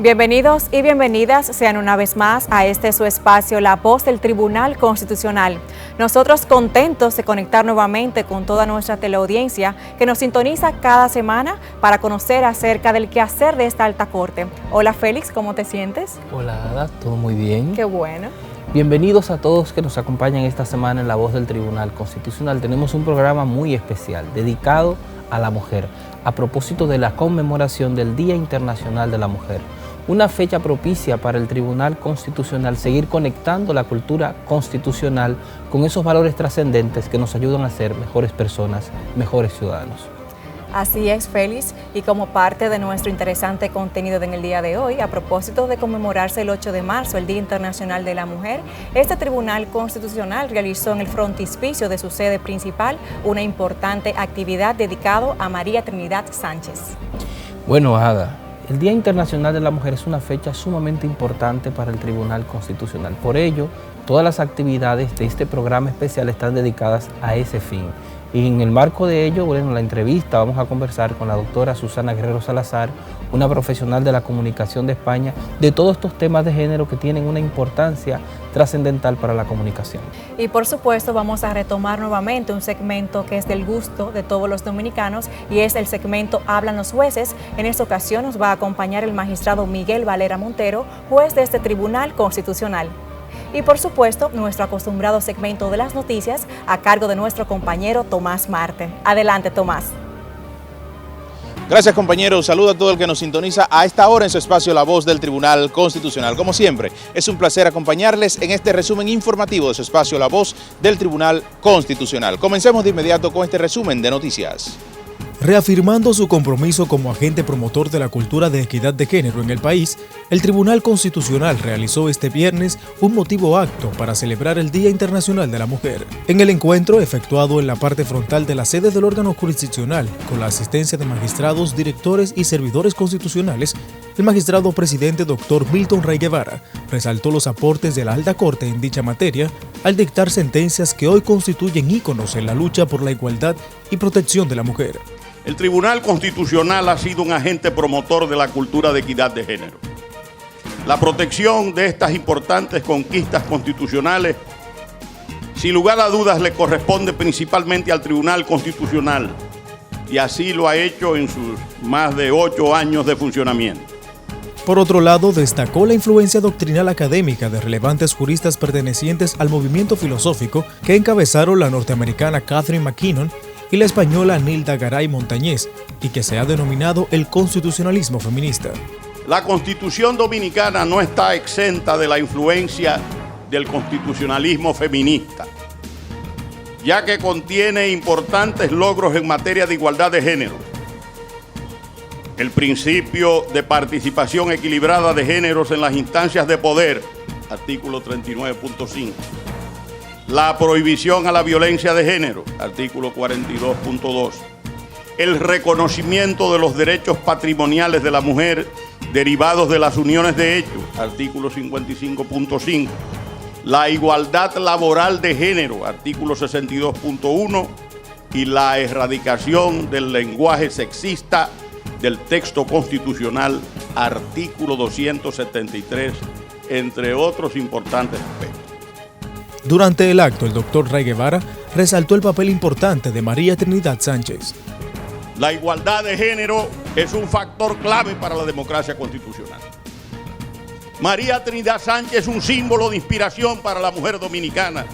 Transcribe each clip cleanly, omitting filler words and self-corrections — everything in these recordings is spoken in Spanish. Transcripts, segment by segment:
Bienvenidos y bienvenidas sean una vez más a este su espacio, La Voz del Tribunal Constitucional. Nosotros contentos de conectar nuevamente con toda nuestra teleaudiencia que nos sintoniza cada semana para conocer acerca del quehacer de esta alta corte. Hola Félix, ¿cómo te sientes? Hola Ada, todo muy bien. Qué bueno. Bienvenidos a todos que nos acompañan esta semana en La Voz del Tribunal Constitucional. Tenemos un programa muy especial dedicado a la mujer, a propósito de la conmemoración del Día Internacional de la Mujer. Una fecha propicia para el Tribunal Constitucional seguir conectando la cultura constitucional con esos valores trascendentes que nos ayudan a ser mejores personas, mejores ciudadanos. Así es, Félix, y como parte de nuestro interesante contenido en el día de hoy, a propósito de conmemorarse el 8 de marzo, el Día Internacional de la Mujer, este Tribunal Constitucional realizó en el frontispicio de su sede principal una importante actividad dedicada a María Trinidad Sánchez. Bueno, Ada, el Día Internacional de la Mujer es una fecha sumamente importante para el Tribunal Constitucional. Por ello, todas las actividades de este programa especial están dedicadas a ese fin. Y en el marco de ello, bueno, en la entrevista vamos a conversar con la doctora Susana Guerrero Salazar, una profesional de la comunicación de España, de todos estos temas de género que tienen una importancia trascendental para la comunicación. Y por supuesto vamos a retomar nuevamente un segmento que es del gusto de todos los dominicanos y es el segmento Hablan los Jueces. En esta ocasión nos va a acompañar el magistrado Miguel Valera Montero, juez de este Tribunal Constitucional. Y por supuesto, nuestro acostumbrado segmento de las noticias a cargo de nuestro compañero Tomás Marte. Adelante, Tomás. Gracias, compañeros. Saludo a todo el que nos sintoniza a esta hora en su espacio La Voz del Tribunal Constitucional. Como siempre, es un placer acompañarles en este resumen informativo de su espacio La Voz del Tribunal Constitucional. Comencemos de inmediato con este resumen de noticias. Reafirmando su compromiso como agente promotor de la cultura de equidad de género en el país, el Tribunal Constitucional realizó este viernes un motivo acto para celebrar el Día Internacional de la Mujer. En el encuentro, efectuado en la parte frontal de la sede del órgano jurisdiccional, con la asistencia de magistrados, directores y servidores constitucionales, el magistrado presidente Dr. Milton Rey Guevara resaltó los aportes de la Alta Corte en dicha materia al dictar sentencias que hoy constituyen íconos en la lucha por la igualdad y protección de la mujer. El Tribunal Constitucional ha sido un agente promotor de la cultura de equidad de género. La protección de estas importantes conquistas constitucionales, sin lugar a dudas, le corresponde principalmente al Tribunal Constitucional, y así lo ha hecho en sus más de 8 años de funcionamiento. Por otro lado, destacó la influencia doctrinal académica de relevantes juristas pertenecientes al movimiento filosófico que encabezaron la norteamericana Catherine MacKinnon y la española Nilda Garay Montañez, y que se ha denominado el constitucionalismo feminista. La Constitución dominicana no está exenta de la influencia del constitucionalismo feminista, ya que contiene importantes logros en materia de igualdad de género. El principio de participación equilibrada de géneros en las instancias de poder, artículo 39.5. La prohibición a la violencia de género, artículo 42.2. El reconocimiento de los derechos patrimoniales de la mujer derivados de las uniones de hecho, artículo 55.5. La igualdad laboral de género, artículo 62.1. Y la erradicación del lenguaje sexista del texto constitucional, artículo 273, entre otros importantes aspectos. Durante el acto, el doctor Rey Guevara resaltó el papel importante de María Trinidad Sánchez. La igualdad de género es un factor clave para la democracia constitucional. María Trinidad Sánchez es un símbolo de inspiración para la mujer dominicana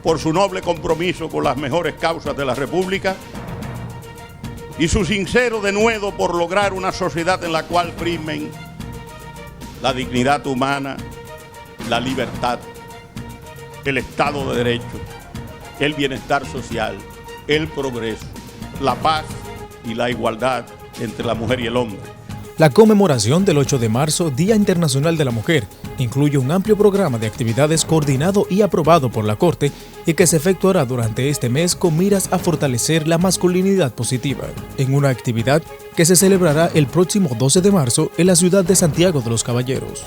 por su noble compromiso con las mejores causas de la República y su sincero denuedo por lograr una sociedad en la cual primen la dignidad humana, la libertad, el Estado de Derecho, el bienestar social, el progreso, la paz y la igualdad entre la mujer y el hombre. La conmemoración del 8 de marzo, Día Internacional de la Mujer, incluye un amplio programa de actividades coordinado y aprobado por la Corte y que se efectuará durante este mes con miras a fortalecer la masculinidad positiva, en una actividad que se celebrará el próximo 12 de marzo en la ciudad de Santiago de los Caballeros.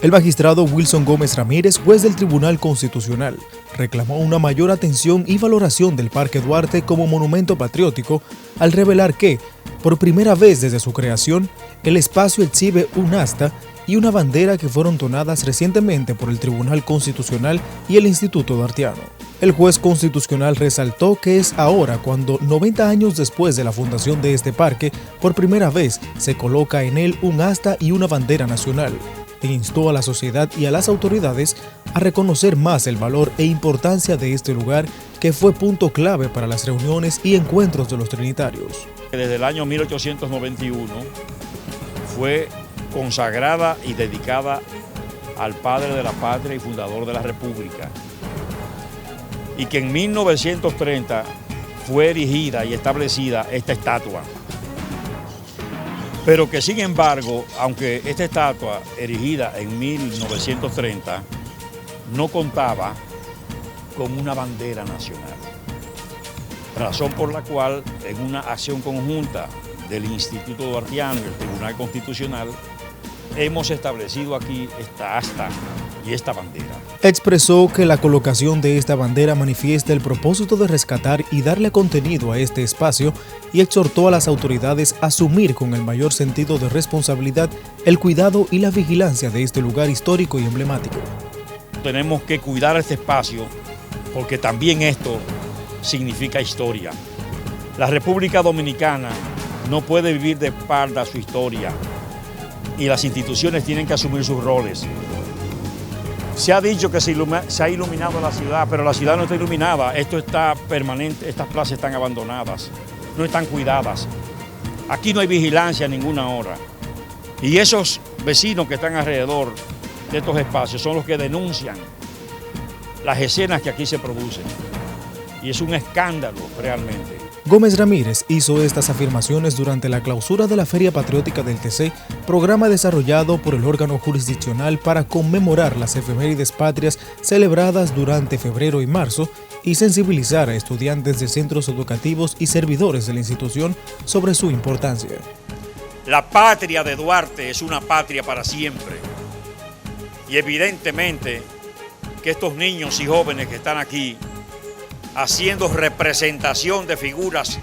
El magistrado Wilson Gómez Ramírez, juez del Tribunal Constitucional, reclamó una mayor atención y valoración del Parque Duarte como monumento patriótico al revelar que, por primera vez desde su creación, el espacio exhibe un asta y una bandera que fueron donadas recientemente por el Tribunal Constitucional y el Instituto Duartiano. El juez constitucional resaltó que es ahora cuando, 90 años después de la fundación de este parque, por primera vez se coloca en él un asta y una bandera nacional. E instó a la sociedad y a las autoridades a reconocer más el valor e importancia de este lugar que fue punto clave para las reuniones y encuentros de los trinitarios. Desde el año 1891 fue consagrada y dedicada al padre de la patria y fundador de la República, y que en 1930 fue erigida y establecida esta estatua. Pero que sin embargo, aunque esta estatua erigida en 1930 no contaba con una bandera nacional, razón por la cual en una acción conjunta del Instituto Duartiano y el Tribunal Constitucional hemos establecido aquí esta asta y esta bandera. Expresó que la colocación de esta bandera manifiesta el propósito de rescatar y darle contenido a este espacio y exhortó a las autoridades a asumir con el mayor sentido de responsabilidad el cuidado y la vigilancia de este lugar histórico y emblemático. Tenemos que cuidar este espacio porque también esto significa historia. La República Dominicana no puede vivir de espalda a su historia y las instituciones tienen que asumir sus roles. Se ha dicho que se ha iluminado la ciudad, pero la ciudad no está iluminada. Esto está permanente, estas plazas están abandonadas, no están cuidadas. Aquí no hay vigilancia a ninguna hora. Y esos vecinos que están alrededor de estos espacios son los que denuncian las escenas que aquí se producen. Y es un escándalo realmente. Gómez Ramírez hizo estas afirmaciones durante la clausura de la Feria Patriótica del TC, programa desarrollado por el órgano jurisdiccional para conmemorar las efemérides patrias celebradas durante febrero y marzo y sensibilizar a estudiantes de centros educativos y servidores de la institución sobre su importancia. La patria de Duarte es una patria para siempre. Y evidentemente que estos niños y jóvenes que están aquí haciendo representación de figuras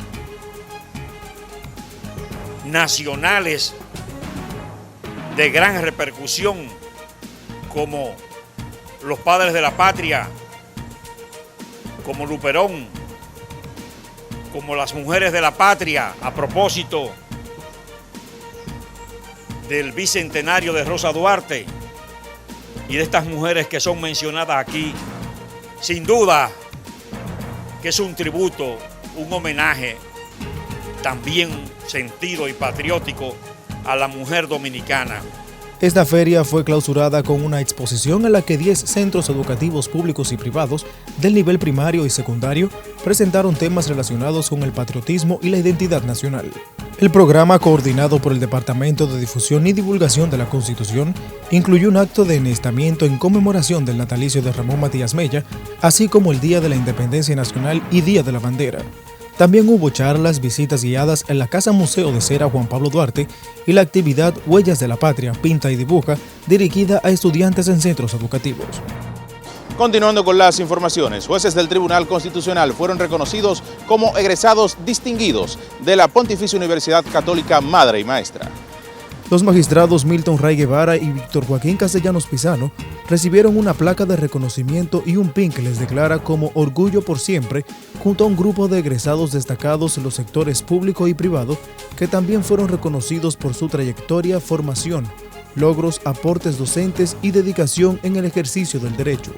nacionales de gran repercusión, como los padres de la patria, como Luperón, como las mujeres de la patria, a propósito del bicentenario de Rosa Duarte y de estas mujeres que son mencionadas aquí, sin duda que es un tributo, un homenaje también sentido y patriótico a la mujer dominicana. Esta feria fue clausurada con una exposición en la que 10 centros educativos públicos y privados del nivel primario y secundario presentaron temas relacionados con el patriotismo y la identidad nacional. El programa, coordinado por el Departamento de Difusión y Divulgación de la Constitución, incluyó un acto de enhestamiento en conmemoración del natalicio de Ramón Matías Mella, así como el Día de la Independencia Nacional y Día de la Bandera. También hubo charlas, visitas guiadas en la Casa Museo de Cera Juan Pablo Duarte y la actividad Huellas de la Patria, Pinta y Dibuja, dirigida a estudiantes en centros educativos. Continuando con las informaciones, jueces del Tribunal Constitucional fueron reconocidos como egresados distinguidos de la Pontificia Universidad Católica Madre y Maestra. Los magistrados Milton Ray Guevara y Víctor Joaquín Castellanos Pisano recibieron una placa de reconocimiento y un pin que les declara como Orgullo por Siempre, junto a un grupo de egresados destacados en los sectores público y privado que también fueron reconocidos por su trayectoria, formación, logros, aportes docentes y dedicación en el ejercicio del derecho.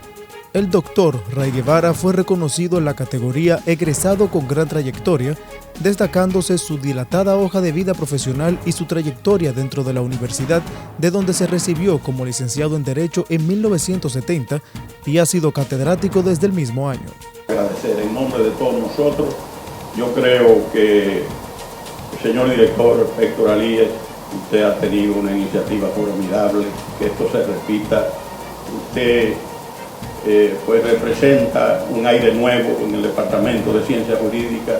El doctor Ray Guevara fue reconocido en la categoría Egresado con gran trayectoria, destacándose su dilatada hoja de vida profesional y su trayectoria dentro de la universidad, de donde se recibió como licenciado en Derecho en 1970 y ha sido catedrático desde el mismo año. Agradecer en nombre de todos nosotros Yo creo que, señor director Héctor Alíes, usted ha tenido una iniciativa formidable, que esto se repita. Usted pues representa un aire nuevo en el Departamento de Ciencias Jurídicas,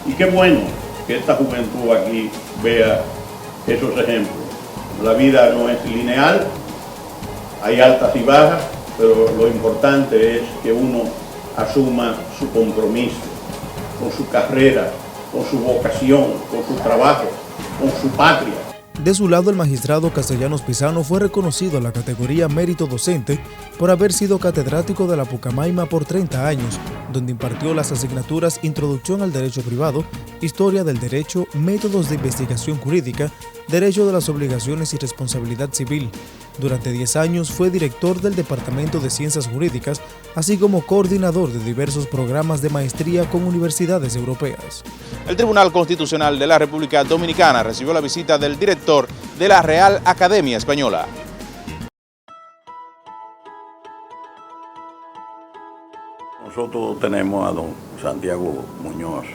y qué bueno que esta juventud aquí vea esos ejemplos. La vida no es lineal, hay altas y bajas, pero lo importante es que uno asuma su compromiso con su carrera, con su vocación, con su trabajo, con su patria. De su lado, el magistrado Castellanos Pisano fue reconocido en la categoría Mérito Docente por haber sido catedrático de la Pucamaima por 30 años, donde impartió las asignaturas Introducción al Derecho Privado, Historia del Derecho, Métodos de Investigación Jurídica, Derecho de las Obligaciones y Responsabilidad Civil. Durante 10 años fue director del Departamento de Ciencias Jurídicas, así como coordinador de diversos programas de maestría con universidades europeas. El Tribunal Constitucional de la República Dominicana recibió la visita del director de la Real Academia Española. Nosotros tenemos a don Santiago Muñoz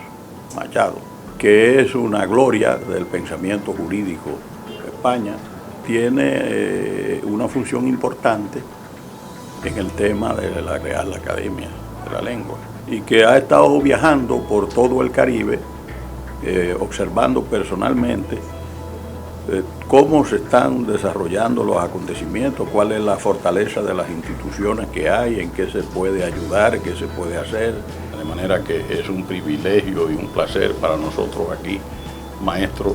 Machado, que es una gloria del pensamiento jurídico de España. Tiene una función importante en el tema de la Real Academia de la Lengua y que ha estado viajando por todo el Caribe, observando personalmente cómo se están desarrollando los acontecimientos, cuál es la fortaleza de las instituciones que hay, en qué se puede ayudar, qué se puede hacer. De manera que es un privilegio y un placer para nosotros aquí, maestros,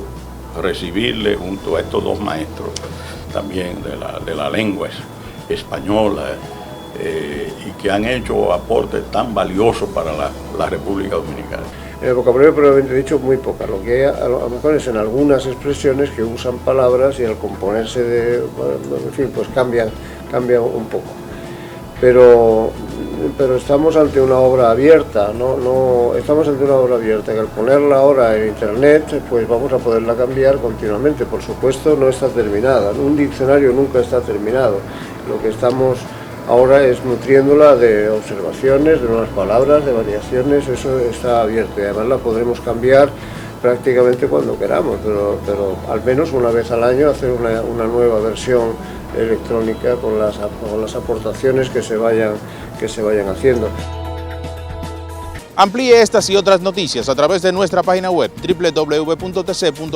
recibirle junto a estos dos maestros también de la lengua española y que han hecho aportes tan valiosos para la República Dominicana. En el vocabulario probablemente he dicho muy poca, lo que hay a lo mejor es en algunas expresiones que usan palabras y al componerse en fin, pues cambia un poco. Pero estamos ante una obra abierta, estamos ante una obra abierta, que al ponerla ahora en internet, pues vamos a poderla cambiar continuamente. Por supuesto no está terminada, un diccionario nunca está terminado. Lo que estamos ahora es nutriéndola de observaciones, de nuevas palabras, de variaciones, eso está abierto y además la podremos cambiar prácticamente cuando queramos, pero al menos una vez al año hacer una nueva versión electrónica con las aportaciones que se vayan haciendo. Amplíe estas y otras noticias a través de nuestra página web www.tc.gov.do.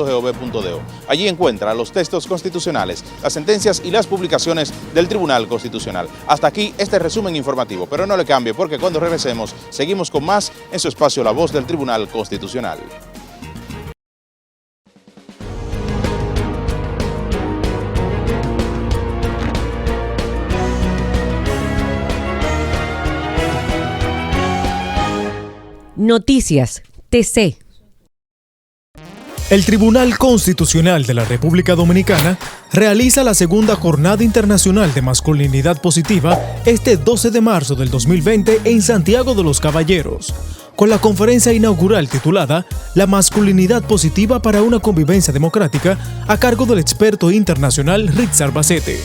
Allí encuentra los textos constitucionales, las sentencias y las publicaciones del Tribunal Constitucional. Hasta aquí este resumen informativo, pero no le cambie porque cuando regresemos seguimos con más en su espacio La Voz del Tribunal Constitucional. Noticias TC. El Tribunal Constitucional de la República Dominicana realiza la segunda Jornada Internacional de Masculinidad Positiva este 12 de marzo del 2020 en Santiago de los Caballeros, con la conferencia inaugural titulada La masculinidad positiva para una convivencia democrática a cargo del experto internacional Richard Bacete.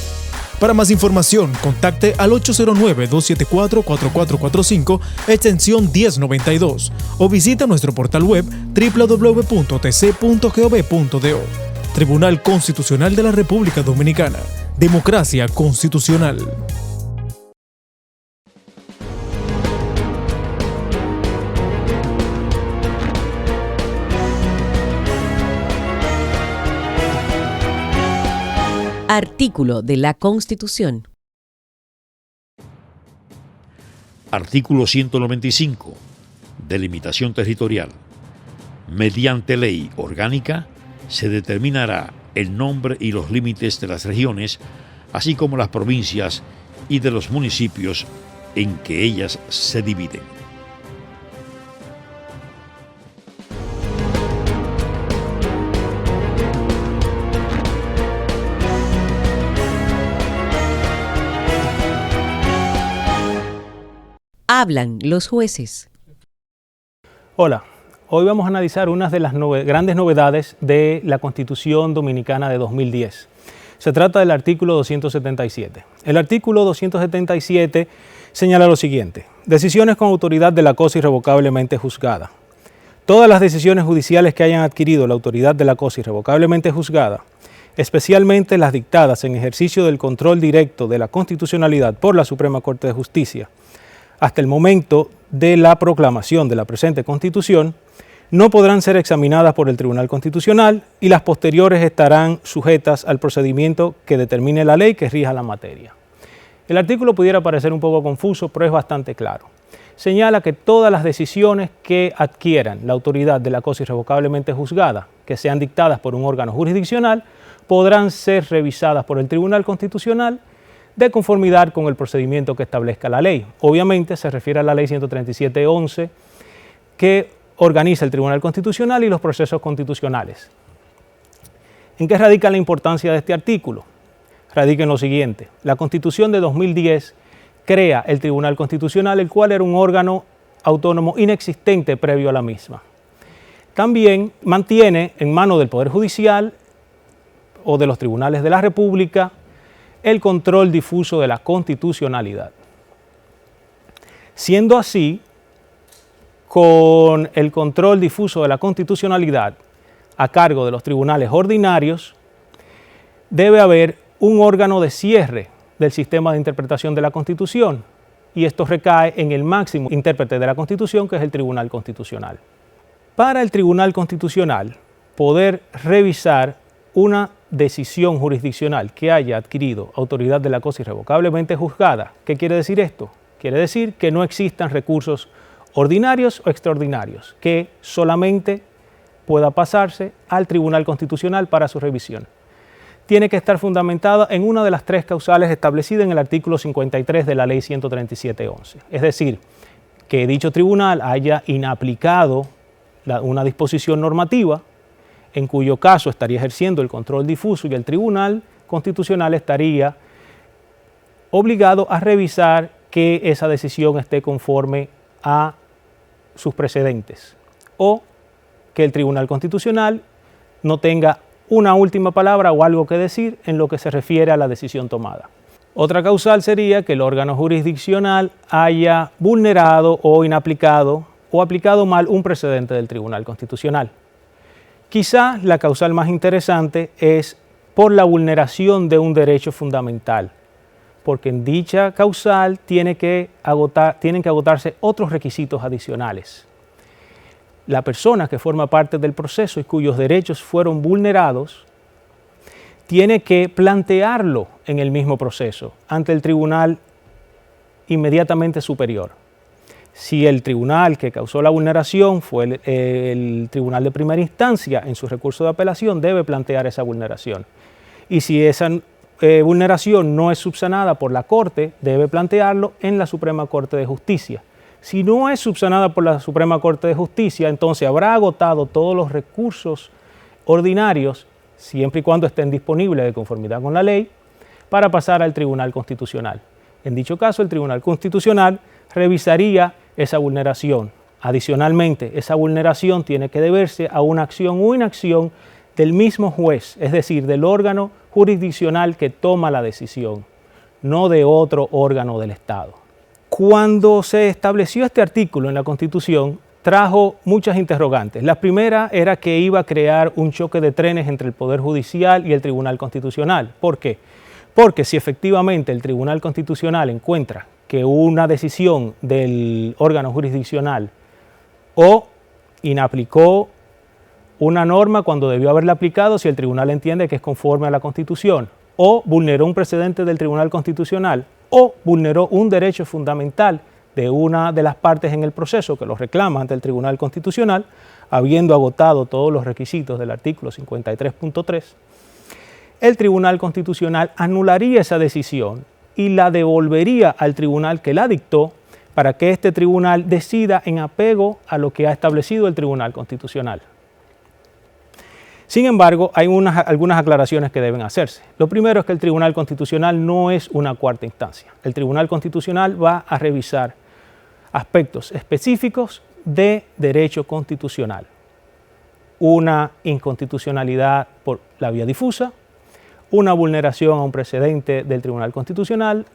Para más información, contacte al 809-274-4445, extensión 1092, o visita nuestro portal web www.tc.gov.do. Tribunal Constitucional de la República Dominicana. Democracia constitucional. Artículo de la Constitución. Artículo 195. Delimitación territorial. Mediante ley orgánica se determinará el nombre y los límites de las regiones, así como las provincias y de los municipios en que ellas se dividen. Hablan los jueces. Hola, hoy vamos a analizar unas de las grandes novedades de la Constitución Dominicana de 2010. Se trata del artículo 277. El artículo 277 señala lo siguiente: decisiones con autoridad de la cosa irrevocablemente juzgada. Todas las decisiones judiciales que hayan adquirido la autoridad de la cosa irrevocablemente juzgada, especialmente las dictadas en ejercicio del control directo de la constitucionalidad por la Suprema Corte de Justicia, hasta el momento de la proclamación de la presente Constitución, no podrán ser examinadas por el Tribunal Constitucional y las posteriores estarán sujetas al procedimiento que determine la ley que rija la materia. El artículo pudiera parecer un poco confuso, pero es bastante claro. Señala que todas las decisiones que adquieran la autoridad de la cosa irrevocablemente juzgada, que sean dictadas por un órgano jurisdiccional, podrán ser revisadas por el Tribunal Constitucional de conformidad con el procedimiento que establezca la ley. Obviamente se refiere a la ley 137.11 que organiza el Tribunal Constitucional y los procesos constitucionales. ¿En qué radica la importancia de este artículo? Radica en lo siguiente. La Constitución de 2010 crea el Tribunal Constitucional, el cual era un órgano autónomo inexistente previo a la misma. También mantiene en manos del Poder Judicial o de los tribunales de la República el control difuso de la constitucionalidad. Siendo así, con el control difuso de la constitucionalidad a cargo de los tribunales ordinarios, debe haber un órgano de cierre del sistema de interpretación de la Constitución, y esto recae en el máximo intérprete de la Constitución, que es el Tribunal Constitucional. Para el Tribunal Constitucional poder revisar una decisión jurisdiccional que haya adquirido autoridad de la cosa irrevocablemente juzgada, ¿qué quiere decir esto? Quiere decir que no existan recursos ordinarios o extraordinarios, que solamente pueda pasarse al Tribunal Constitucional para su revisión. Tiene que estar fundamentada en una de las tres causales establecidas en el artículo 53 de la ley 137.11. Es decir, que dicho tribunal haya inaplicado una disposición normativa, en cuyo caso estaría ejerciendo el control difuso y el Tribunal Constitucional estaría obligado a revisar que esa decisión esté conforme a sus precedentes, o que el Tribunal Constitucional no tenga una última palabra o algo que decir en lo que se refiere a la decisión tomada. Otra causal sería que el órgano jurisdiccional haya vulnerado o inaplicado o aplicado mal un precedente del Tribunal Constitucional. Quizá la causal más interesante es por la vulneración de un derecho fundamental, porque en dicha causal tienen que agotarse otros requisitos adicionales. La persona que forma parte del proceso y cuyos derechos fueron vulnerados tiene que plantearlo en el mismo proceso ante el tribunal inmediatamente superior. Si el tribunal que causó la vulneración fue el tribunal de primera instancia, en su recurso de apelación debe plantear esa vulneración. Y si esa vulneración no es subsanada por la Corte, debe plantearlo en la Suprema Corte de Justicia. Si no es subsanada por la Suprema Corte de Justicia, entonces habrá agotado todos los recursos ordinarios, siempre y cuando estén disponibles de conformidad con la ley, para pasar al Tribunal Constitucional. En dicho caso, el Tribunal Constitucional revisaría esa vulneración. Adicionalmente, esa vulneración tiene que deberse a una acción o inacción del mismo juez, es decir, del órgano jurisdiccional que toma la decisión, no de otro órgano del Estado. Cuando se estableció este artículo en la Constitución, trajo muchas interrogantes. La primera era que iba a crear un choque de trenes entre el Poder Judicial y el Tribunal Constitucional. ¿Por qué? Porque si efectivamente el Tribunal Constitucional encuentra que una decisión del órgano jurisdiccional o inaplicó una norma cuando debió haberla aplicado, si el tribunal entiende que es conforme a la Constitución, o vulneró un precedente del Tribunal Constitucional, o vulneró un derecho fundamental de una de las partes en el proceso que lo reclama ante el Tribunal Constitucional, habiendo agotado todos los requisitos del artículo 53.3, el Tribunal Constitucional anularía esa decisión y la devolvería al tribunal que la dictó para que este tribunal decida en apego a lo que ha establecido el Tribunal Constitucional. Sin embargo, hay algunas aclaraciones que deben hacerse. Lo primero es que el Tribunal Constitucional no es una cuarta instancia. El Tribunal Constitucional va a revisar aspectos específicos de derecho constitucional. Una inconstitucionalidad por la vía difusa, una vulneración a un precedente del Tribunal Constitucional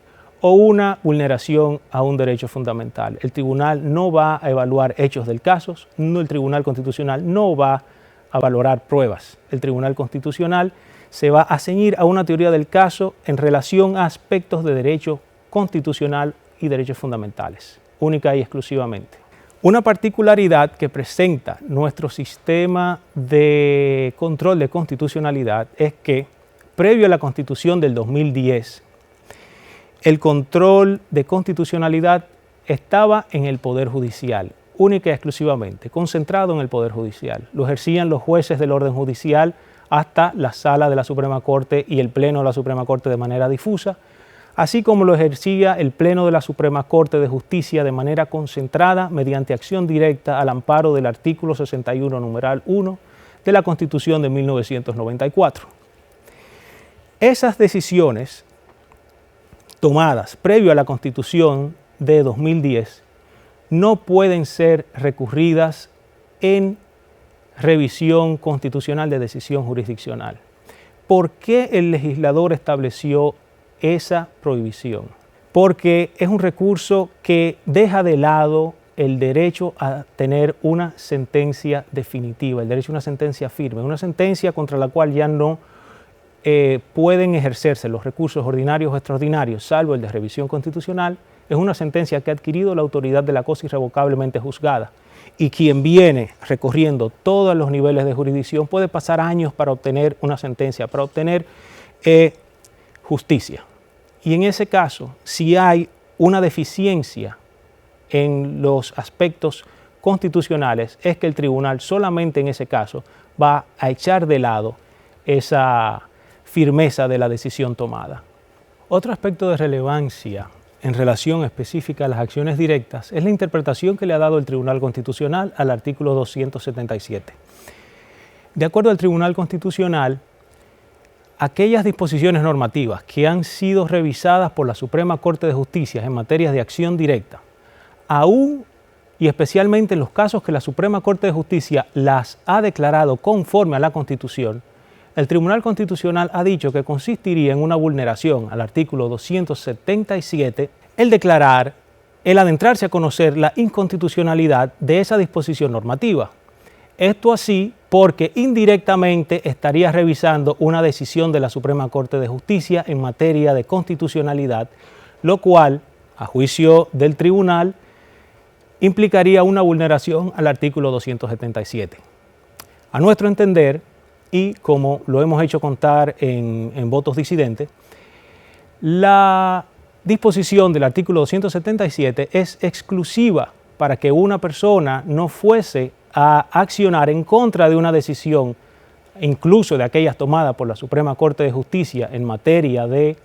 o una vulneración a un derecho fundamental. El tribunal no va a evaluar hechos del caso, el Tribunal Constitucional no va a valorar pruebas. El Tribunal Constitucional se va a ceñir a una teoría del caso en relación a aspectos de derecho constitucional y derechos fundamentales, única y exclusivamente. Una particularidad que presenta nuestro sistema de control de constitucionalidad es que, previo a la Constitución del 2010, el control de constitucionalidad estaba en el Poder Judicial, única y exclusivamente, concentrado en el Poder Judicial. Lo ejercían los jueces del orden judicial hasta la Sala de la Suprema Corte y el Pleno de la Suprema Corte de manera difusa, así como lo ejercía el Pleno de la Suprema Corte de Justicia de manera concentrada mediante acción directa al amparo del artículo 61, numeral 1 de la Constitución de 1994. Esas decisiones tomadas previo a la Constitución de 2010 no pueden ser recurridas en revisión constitucional de decisión jurisdiccional. ¿Por qué el legislador estableció esa prohibición? Porque es un recurso que deja de lado el derecho a tener una sentencia definitiva, el derecho a una sentencia firme, una sentencia contra la cual ya no pueden ejercerse los recursos ordinarios o extraordinarios, salvo el de revisión constitucional. Es una sentencia que ha adquirido la autoridad de la cosa irrevocablemente juzgada, y quien viene recorriendo todos los niveles de jurisdicción puede pasar años para obtener una sentencia, para obtener justicia. Y en ese caso, si hay una deficiencia en los aspectos constitucionales, es que el tribunal solamente en ese caso va a echar de lado esa firmeza de la decisión tomada. Otro aspecto de relevancia en relación específica a las acciones directas es la interpretación que le ha dado el Tribunal Constitucional al artículo 277. De acuerdo al Tribunal Constitucional, aquellas disposiciones normativas que han sido revisadas por la Suprema Corte de Justicia en materias de acción directa, aún y especialmente en los casos que la Suprema Corte de Justicia las ha declarado conforme a la Constitución, el Tribunal Constitucional ha dicho que consistiría en una vulneración al artículo 277 el declarar, el adentrarse a conocer la inconstitucionalidad de esa disposición normativa. Esto así porque indirectamente estaría revisando una decisión de la Suprema Corte de Justicia en materia de constitucionalidad, lo cual, a juicio del tribunal, implicaría una vulneración al artículo 277. A nuestro entender, y como lo hemos hecho contar en votos disidentes, la disposición del artículo 277 es exclusiva para que una persona no fuese a accionar en contra de una decisión, incluso de aquellas tomadas por la Suprema Corte de Justicia en materia de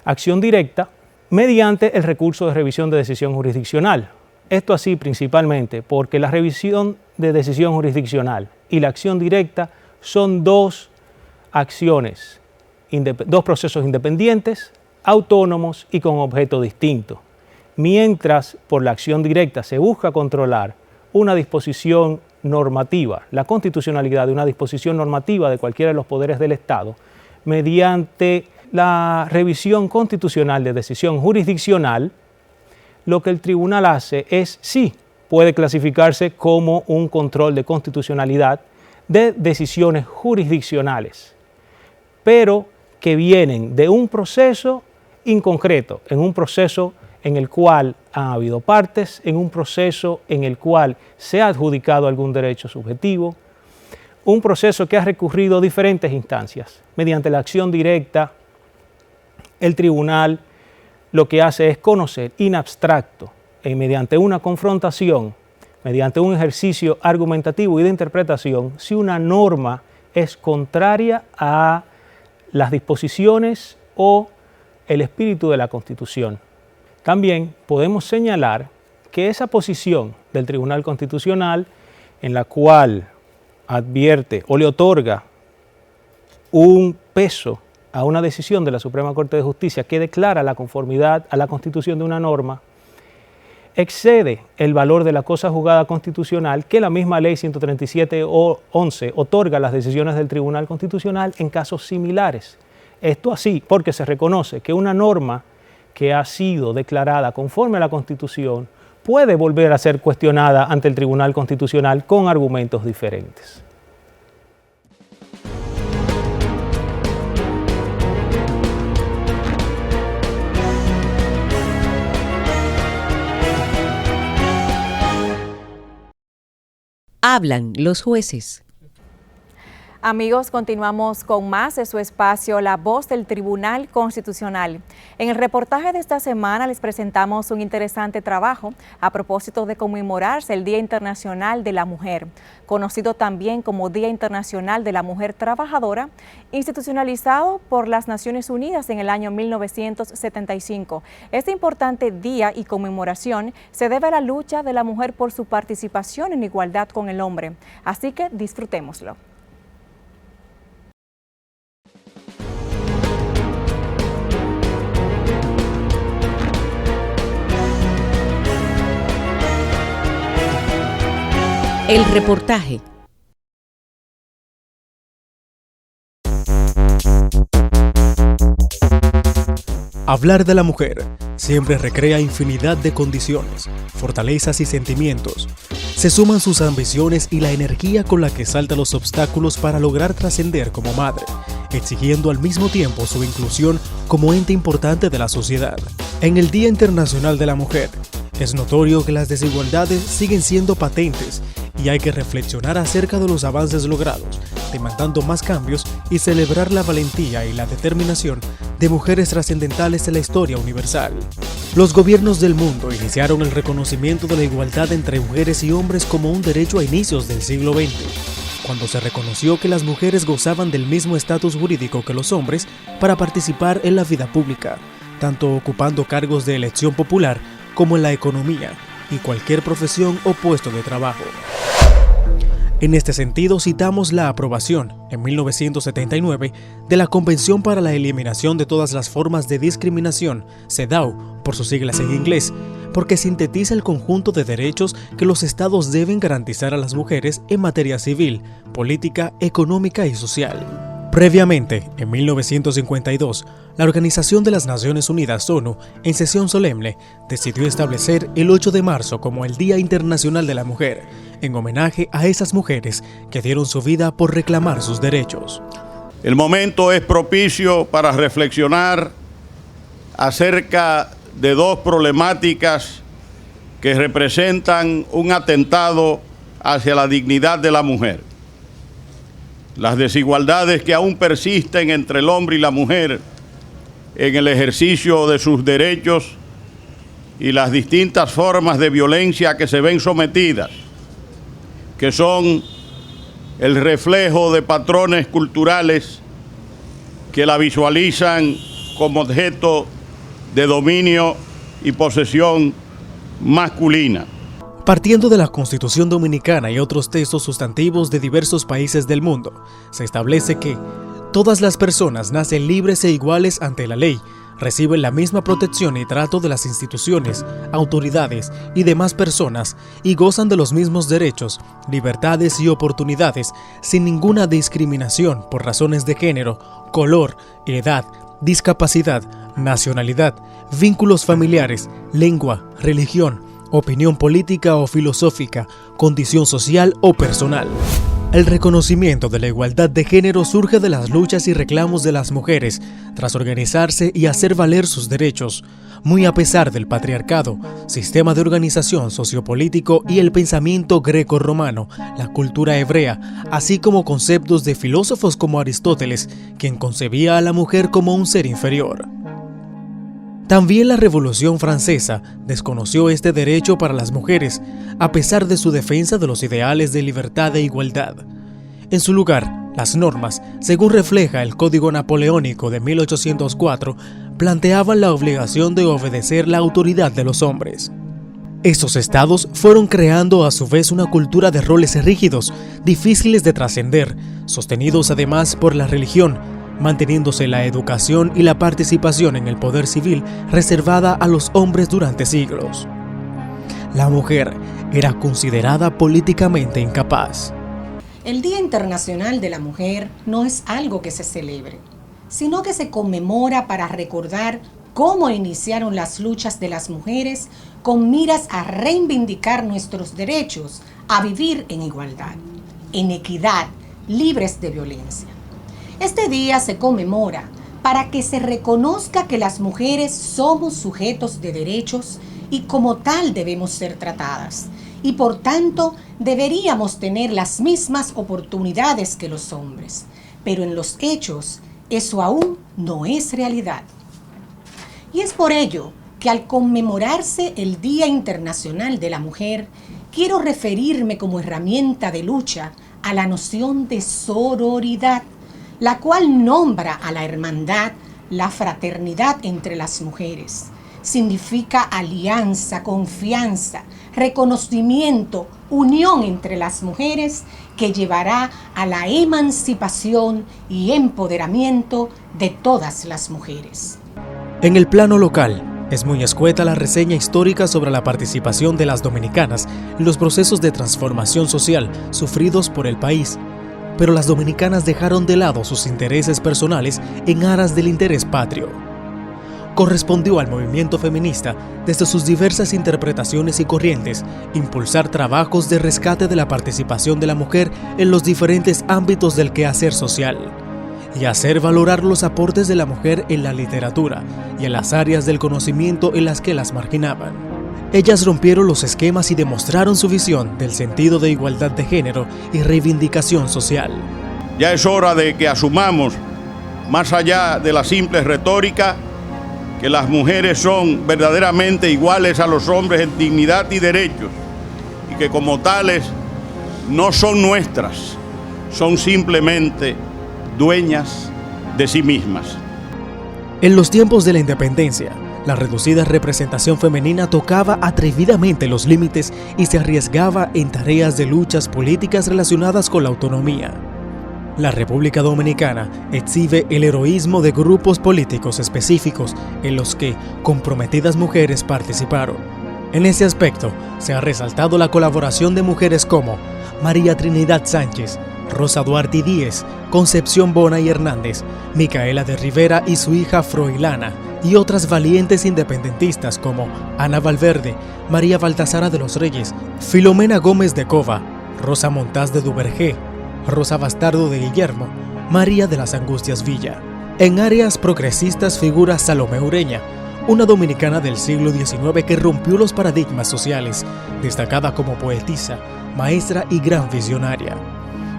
acción directa, mediante el recurso de revisión de decisión jurisdiccional. Esto así principalmente porque la revisión de decisión jurisdiccional y la acción directa son dos acciones, dos procesos independientes, autónomos y con objeto distinto. Mientras por la acción directa se busca controlar una disposición normativa, la constitucionalidad de una disposición normativa de cualquiera de los poderes del Estado, mediante la revisión constitucional de decisión jurisdiccional, lo que el tribunal hace es, sí, puede clasificarse como un control de constitucionalidad de decisiones jurisdiccionales, pero que vienen de un proceso inconcreto, en un proceso en el cual han habido partes, en un proceso en el cual se ha adjudicado algún derecho subjetivo, un proceso que ha recurrido a diferentes instancias. Mediante la acción directa, el tribunal lo que hace es conocer in abstracto, mediante una confrontación, mediante un ejercicio argumentativo y de interpretación, si una norma es contraria a las disposiciones o el espíritu de la Constitución. También podemos señalar que esa posición del Tribunal Constitucional, en la cual advierte o le otorga un peso a una decisión de la Suprema Corte de Justicia que declara la conformidad a la Constitución de una norma, excede el valor de la cosa juzgada constitucional que la misma Ley 137-11 otorga a las decisiones del Tribunal Constitucional en casos similares. Esto así porque se reconoce que una norma que ha sido declarada conforme a la Constitución puede volver a ser cuestionada ante el Tribunal Constitucional con argumentos diferentes. Hablan los jueces. Amigos, continuamos con más de su espacio La Voz del Tribunal Constitucional. En el reportaje de esta semana les presentamos un interesante trabajo a propósito de conmemorarse el Día Internacional de la Mujer, conocido también como Día Internacional de la Mujer Trabajadora, institucionalizado por las Naciones Unidas en el año 1975. Este importante día y conmemoración se debe a la lucha de la mujer por su participación en igualdad con el hombre. Así que disfrutémoslo. El reportaje. Hablar de la mujer siempre recrea infinidad de condiciones, fortalezas y sentimientos. Se suman sus ambiciones y la energía con la que salta los obstáculos para lograr trascender como madre, exigiendo al mismo tiempo su inclusión como ente importante de la sociedad. En el Día Internacional de la Mujer, es notorio que las desigualdades siguen siendo patentes y hay que reflexionar acerca de los avances logrados, demandando más cambios y celebrar la valentía y la determinación de mujeres trascendentales en la historia universal. Los gobiernos del mundo iniciaron el reconocimiento de la igualdad entre mujeres y hombres como un derecho a inicios del siglo XX, cuando se reconoció que las mujeres gozaban del mismo estatus jurídico que los hombres para participar en la vida pública, tanto ocupando cargos de elección popular como en la economía y cualquier profesión o puesto de trabajo. En este sentido, citamos la aprobación, en 1979, de la Convención para la Eliminación de todas las formas de discriminación, CEDAW, por sus siglas en inglés, porque sintetiza el conjunto de derechos que los estados deben garantizar a las mujeres en materia civil, política, económica y social. Previamente, en 1952, la Organización de las Naciones Unidas, ONU, en sesión solemne, decidió establecer el 8 de marzo como el Día Internacional de la Mujer, en homenaje a esas mujeres que dieron su vida por reclamar sus derechos. El momento es propicio para reflexionar acerca de dos problemáticas que representan un atentado hacia la dignidad de la mujer. Las desigualdades que aún persisten entre el hombre y la mujer en el ejercicio de sus derechos y las distintas formas de violencia que se ven sometidas, que son el reflejo de patrones culturales que la visualizan como objeto de dominio y posesión masculina. Partiendo de la Constitución Dominicana y otros textos sustantivos de diversos países del mundo, se establece que todas las personas nacen libres e iguales ante la ley, reciben la misma protección y trato de las instituciones, autoridades y demás personas y gozan de los mismos derechos, libertades y oportunidades sin ninguna discriminación por razones de género, color, edad, discapacidad, nacionalidad, vínculos familiares, lengua, religión, opinión política o filosófica, condición social o personal. El reconocimiento de la igualdad de género surge de las luchas y reclamos de las mujeres tras organizarse y hacer valer sus derechos, muy a pesar del patriarcado, sistema de organización sociopolítico y el pensamiento greco-romano, la cultura hebrea, así como conceptos de filósofos como Aristóteles, quien concebía a la mujer como un ser inferior. También la Revolución Francesa desconoció este derecho para las mujeres, a pesar de su defensa de los ideales de libertad e igualdad. En su lugar, las normas, según refleja el Código Napoleónico de 1804, planteaban la obligación de obedecer la autoridad de los hombres. Estos estados fueron creando a su vez una cultura de roles rígidos, difíciles de trascender, sostenidos además por la religión, manteniéndose la educación y la participación en el poder civil reservada a los hombres durante siglos. La mujer era considerada políticamente incapaz. El Día Internacional de la Mujer no es algo que se celebre, sino que se conmemora para recordar cómo iniciaron las luchas de las mujeres con miras a reivindicar nuestros derechos a vivir en igualdad, en equidad, libres de violencia. Este día se conmemora para que se reconozca que las mujeres somos sujetos de derechos y como tal debemos ser tratadas, y por tanto deberíamos tener las mismas oportunidades que los hombres, pero en los hechos eso aún no es realidad. Y es por ello que al conmemorarse el Día Internacional de la Mujer, quiero referirme como herramienta de lucha a la noción de sororidad, la cual nombra a la hermandad, la fraternidad entre las mujeres. Significa alianza, confianza, reconocimiento, unión entre las mujeres que llevará a la emancipación y empoderamiento de todas las mujeres. En el plano local, es muy escueta la reseña histórica sobre la participación de las dominicanas en los procesos de transformación social sufridos por el país. Pero las dominicanas dejaron de lado sus intereses personales en aras del interés patrio. Correspondió al movimiento feminista, desde sus diversas interpretaciones y corrientes, impulsar trabajos de rescate de la participación de la mujer en los diferentes ámbitos del quehacer social, y hacer valorar los aportes de la mujer en la literatura y en las áreas del conocimiento en las que las marginaban. Ellas rompieron los esquemas y demostraron su visión del sentido de igualdad de género y reivindicación social. Ya es hora de que asumamos, más allá de la simple retórica, que las mujeres son verdaderamente iguales a los hombres en dignidad y derechos, y que como tales no son nuestras, son simplemente dueñas de sí mismas. En los tiempos de la independencia, la reducida representación femenina tocaba atrevidamente los límites y se arriesgaba en tareas de luchas políticas relacionadas con la autonomía. La República Dominicana exhibe el heroísmo de grupos políticos específicos en los que comprometidas mujeres participaron. En ese aspecto, se ha resaltado la colaboración de mujeres como María Trinidad Sánchez, Rosa Duarte Díez, Concepción Bona y Hernández, Micaela de Rivera y su hija Froilana, y otras valientes independentistas como Ana Valverde, María Baltasara de los Reyes, Filomena Gómez de Cova, Rosa Montaz de Duvergé, Rosa Bastardo de Guillermo, María de las Angustias Villa. En áreas progresistas figura Salomé Ureña, una dominicana del siglo XIX que rompió los paradigmas sociales, destacada como poetisa, maestra y gran visionaria.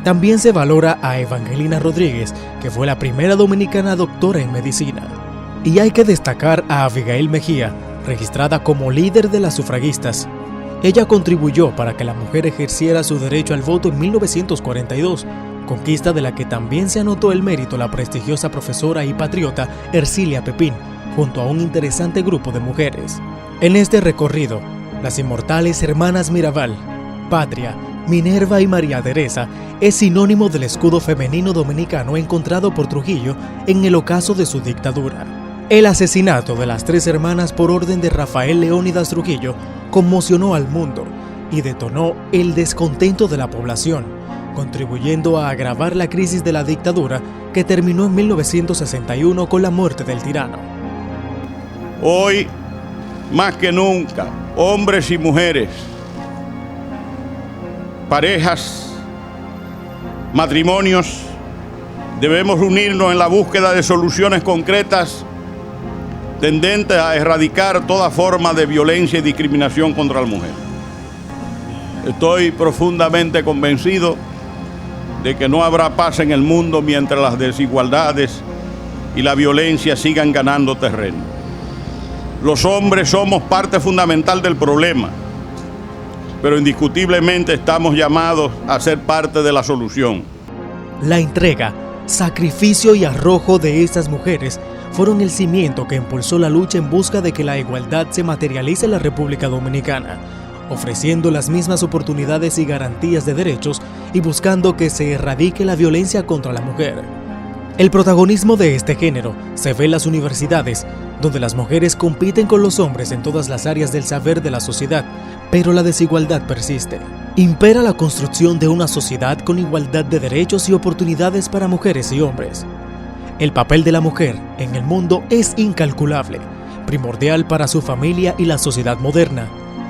También se valora a Evangelina Rodríguez, que fue la primera dominicana doctora en medicina. Y hay que destacar a Abigail Mejía, registrada como líder de las sufragistas. Ella contribuyó para que la mujer ejerciera su derecho al voto en 1942, conquista de la que también se anotó el mérito la prestigiosa profesora y patriota Ercilia Pepín, junto a un interesante grupo de mujeres. En este recorrido, las inmortales hermanas Mirabal, Patria, Minerva y María Teresa es sinónimo del escudo femenino dominicano encontrado por Trujillo en el ocaso de su dictadura. El asesinato de las tres hermanas por orden de Rafael Leónidas Trujillo conmocionó al mundo y detonó el descontento de la población, contribuyendo a agravar la crisis de la dictadura que terminó en 1961 con la muerte del tirano. Hoy, más que nunca, hombres y mujeres, parejas, matrimonios, debemos unirnos en la búsqueda de soluciones concretas tendentes a erradicar toda forma de violencia y discriminación contra la mujer. Estoy profundamente convencido de que no habrá paz en el mundo mientras las desigualdades y la violencia sigan ganando terreno. Los hombres somos parte fundamental del problema, pero indiscutiblemente estamos llamados a ser parte de la solución. La entrega, sacrificio y arrojo de estas mujeres fueron el cimiento que impulsó la lucha en busca de que la igualdad se materialice en la República Dominicana, ofreciendo las mismas oportunidades y garantías de derechos y buscando que se erradique la violencia contra la mujer. El protagonismo de este género se ve en las universidades, donde las mujeres compiten con los hombres en todas las áreas del saber de la sociedad, pero la desigualdad persiste. Impera la construcción de una sociedad con igualdad de derechos y oportunidades para mujeres y hombres. El papel de la mujer en el mundo es incalculable, primordial para su familia y la sociedad moderna.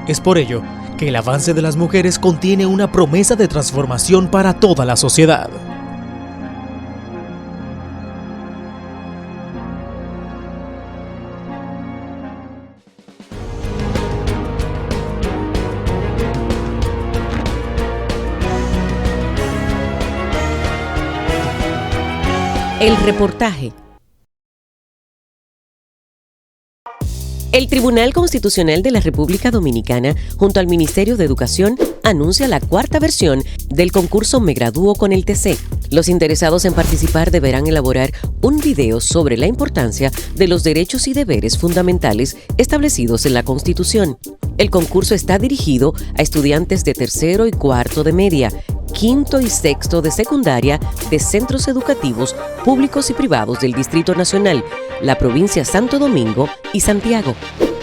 Es por ello que el avance de las mujeres contiene una promesa de transformación para toda la sociedad. El reportaje. El Tribunal Constitucional de la República Dominicana, junto al Ministerio de Educación, anuncia la cuarta versión del concurso Me Gradúo con el TC. Los interesados en participar deberán elaborar un video sobre la importancia de los derechos y deberes fundamentales establecidos en la Constitución. El concurso está dirigido a estudiantes de tercero y cuarto de media, quinto y sexto de secundaria de centros educativos públicos y privados del Distrito Nacional, la provincia Santo Domingo y Santiago.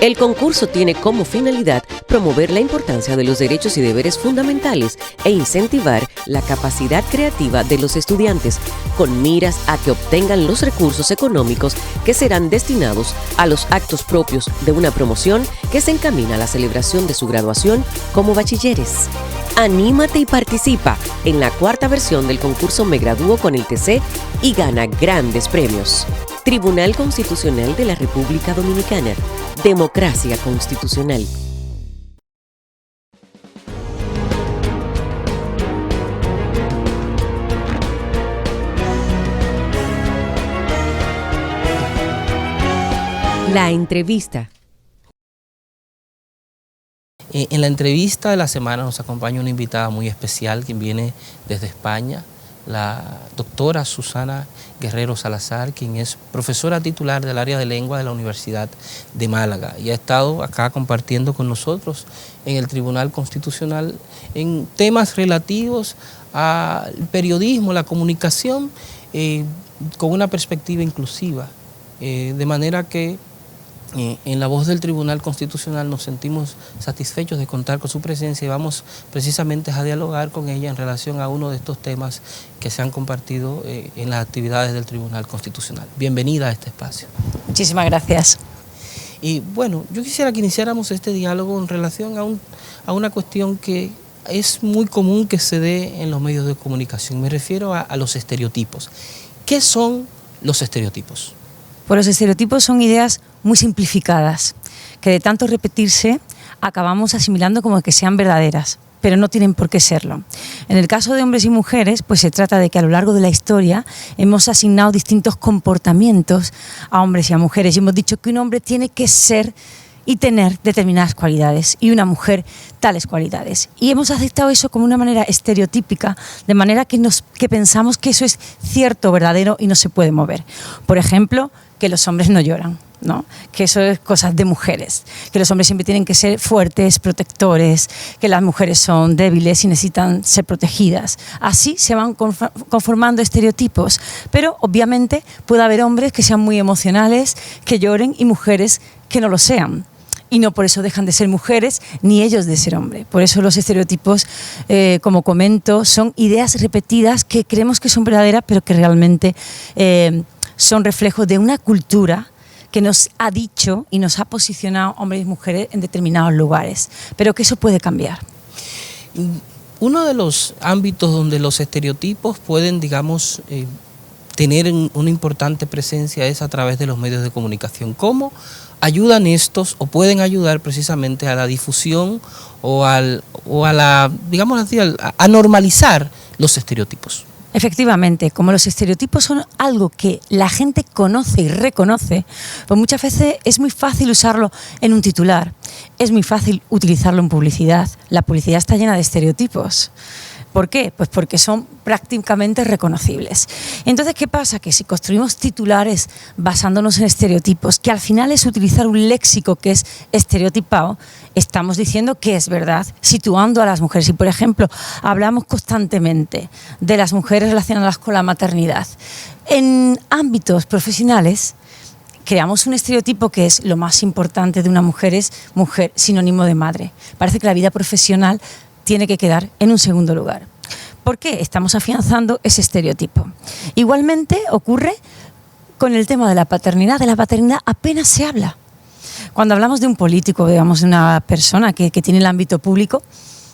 El concurso tiene como finalidad promover la importancia de los derechos y deberes fundamentales e incentivar la capacidad creativa de los estudiantes, con miras a que obtengan los recursos económicos que serán destinados a los actos propios de una promoción que se encamina a la celebración de su graduación como bachilleres. Anímate y participa en la cuarta versión del concurso Me Gradúo con el TC y gana grandes premios. Tribunal Constitucional de la República Dominicana. Democracia constitucional. La entrevista. En la entrevista de la semana nos acompaña una invitada muy especial, quien viene desde España, la doctora Susana Guerrero Salazar, quien es profesora titular del área de lengua de la Universidad de Málaga y ha estado acá compartiendo con nosotros en el Tribunal Constitucional en temas relativos al periodismo, la comunicación, con una perspectiva inclusiva, de manera que en la voz del Tribunal Constitucional nos sentimos satisfechos de contar con su presencia y vamos precisamente a dialogar con ella en relación a uno de estos temas que se han compartido en las actividades del Tribunal Constitucional. Bienvenida a este espacio. Muchísimas gracias. Y bueno, yo quisiera que iniciáramos este diálogo en relación a una cuestión que es muy común que se dé en los medios de comunicación. Me refiero a los estereotipos. ¿Qué son los estereotipos? Pues los estereotipos son ideas muy simplificadas, que de tanto repetirse acabamos asimilando como que sean verdaderas, pero no tienen por qué serlo. En el caso de hombres y mujeres, pues se trata de que a lo largo de la historia hemos asignado distintos comportamientos a hombres y a mujeres y hemos dicho que un hombre tiene que ser y tener determinadas cualidades y una mujer tales cualidades. Y hemos aceptado eso como una manera estereotípica, de manera que pensamos que eso es cierto, verdadero y no se puede mover. Por ejemplo, que los hombres no lloran, ¿no? Que eso es cosas de mujeres, que los hombres siempre tienen que ser fuertes, protectores, que las mujeres son débiles y necesitan ser protegidas. Así se van conformando estereotipos, pero obviamente puede haber hombres que sean muy emocionales, que lloren y mujeres que no lo sean. Y no por eso dejan de ser mujeres, ni ellos de ser hombres. Por eso los estereotipos, como comento, son ideas repetidas que creemos que son verdaderas, pero que realmente son reflejos de una cultura que nos ha dicho y nos ha posicionado hombres y mujeres en determinados lugares, pero que eso puede cambiar. Uno de los ámbitos donde los estereotipos pueden, digamos, tener una importante presencia es a través de los medios de comunicación. ¿Cómo ayudan estos o pueden ayudar precisamente a la difusión o a la, digamos así, a normalizar los estereotipos? Efectivamente, como los estereotipos son algo que la gente conoce y reconoce, pues muchas veces es muy fácil usarlo en un titular, es muy fácil utilizarlo en publicidad. La publicidad está llena de estereotipos. ¿Por qué? Pues porque son prácticamente reconocibles. Entonces, ¿qué pasa? Que si construimos titulares basándonos en estereotipos, que al final es utilizar un léxico que es estereotipado, estamos diciendo que es verdad, situando a las mujeres. Y, por ejemplo, hablamos constantemente de las mujeres relacionadas con la maternidad. En ámbitos profesionales, creamos un estereotipo que es lo más importante de una mujer es mujer, sinónimo de madre. Parece que la vida profesional tiene que quedar en un segundo lugar. ¿Por qué? Estamos afianzando ese estereotipo. Igualmente ocurre con el tema de la paternidad. De la paternidad apenas se habla. Cuando hablamos de un político, digamos, de una persona que tiene el ámbito público,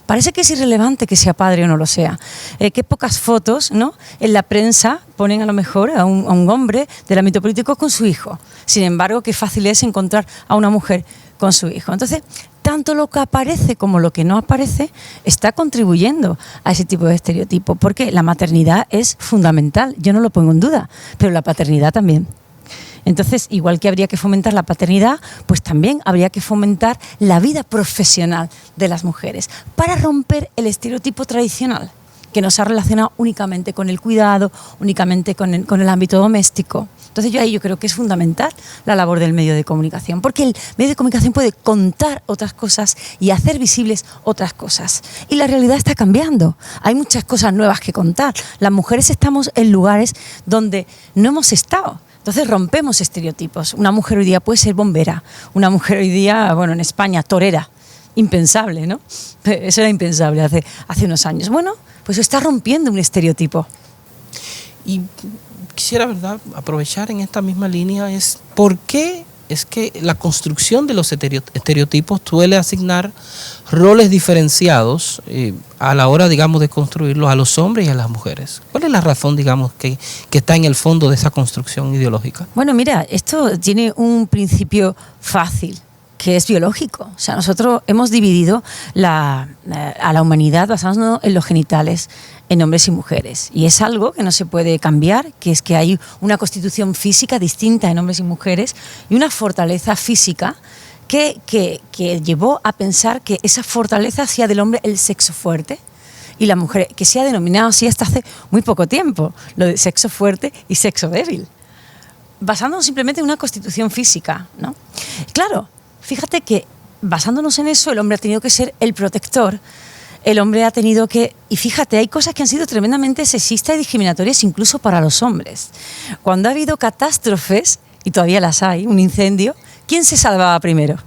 parece que es irrelevante que sea padre o no lo sea. Qué pocas fotos, ¿no?, en la prensa ponen a lo mejor a un hombre del ámbito político con su hijo. Sin embargo, qué fácil es encontrar a una mujer con su hijo. Entonces, tanto lo que aparece como lo que no aparece está contribuyendo a ese tipo de estereotipo, porque la maternidad es fundamental, yo no lo pongo en duda, pero la paternidad también. Entonces, igual que habría que fomentar la paternidad, pues también habría que fomentar la vida profesional de las mujeres para romper el estereotipo tradicional que nos ha relacionado únicamente con el cuidado, únicamente con el ámbito doméstico. Entonces yo creo que es fundamental la labor del medio de comunicación, porque el medio de comunicación puede contar otras cosas y hacer visibles otras cosas. Y la realidad está cambiando. Hay muchas cosas nuevas que contar. Las mujeres estamos en lugares donde no hemos estado. Entonces rompemos estereotipos. Una mujer hoy día puede ser bombera. Una mujer hoy día, bueno, en España, torera. Impensable, ¿no? Eso era impensable hace unos años. Bueno, pues está rompiendo un estereotipo. Y quisiera, ¿verdad?, aprovechar en esta misma línea es por qué es que la construcción de los estereotipos suele asignar roles diferenciados a la hora, digamos, de construirlos a los hombres y a las mujeres. ¿Cuál es la razón, digamos, que está en el fondo de esa construcción ideológica? Bueno, mira, esto tiene un principio fácil, que es biológico. O sea, nosotros hemos dividido a la humanidad basándonos en los genitales, en hombres y mujeres. Y es algo que no se puede cambiar, que es que hay una constitución física distinta en hombres y mujeres y una fortaleza física que llevó a pensar que esa fortaleza hacía del hombre el sexo fuerte y la mujer, que se ha denominado así hasta hace muy poco tiempo, lo de sexo fuerte y sexo débil, basándonos simplemente en una constitución física, ¿no? Claro, fíjate que basándonos en eso, el hombre ha tenido que ser el protector, el hombre ha tenido que... Y fíjate, hay cosas que han sido tremendamente sexistas y discriminatorias incluso para los hombres. Cuando ha habido catástrofes, y todavía las hay, un incendio, ¿quién se salvaba primero?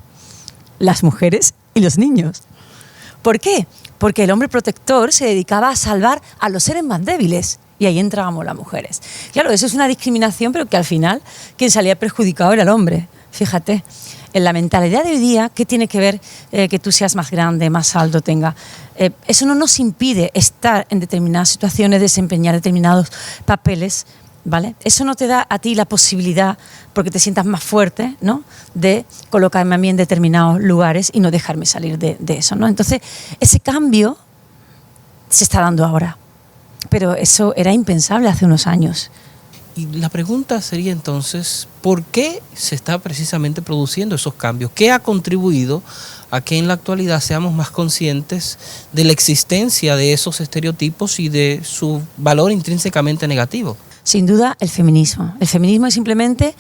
Las mujeres y los niños. ¿Por qué? Porque el hombre protector se dedicaba a salvar a los seres más débiles. Y ahí entrábamos las mujeres. Claro, eso es una discriminación, pero que al final quien salía perjudicado era el hombre. Fíjate, en la mentalidad de hoy día, ¿qué tiene que ver que tú seas más grande, más alto, tenga? Eso no nos impide estar en determinadas situaciones, desempeñar determinados papeles, ¿vale? Eso no te da a ti la posibilidad, porque te sientas más fuerte, ¿no?, de colocarme a mí en determinados lugares y no dejarme salir de eso, ¿no? Entonces, ese cambio se está dando ahora, pero eso era impensable hace unos años. Y la pregunta sería entonces, ¿por qué se está precisamente produciendo esos cambios? ¿Qué ha contribuido a que en la actualidad seamos más conscientes de la existencia de esos estereotipos y de su valor intrínsecamente negativo? Sin duda, el feminismo. El feminismo es simplemente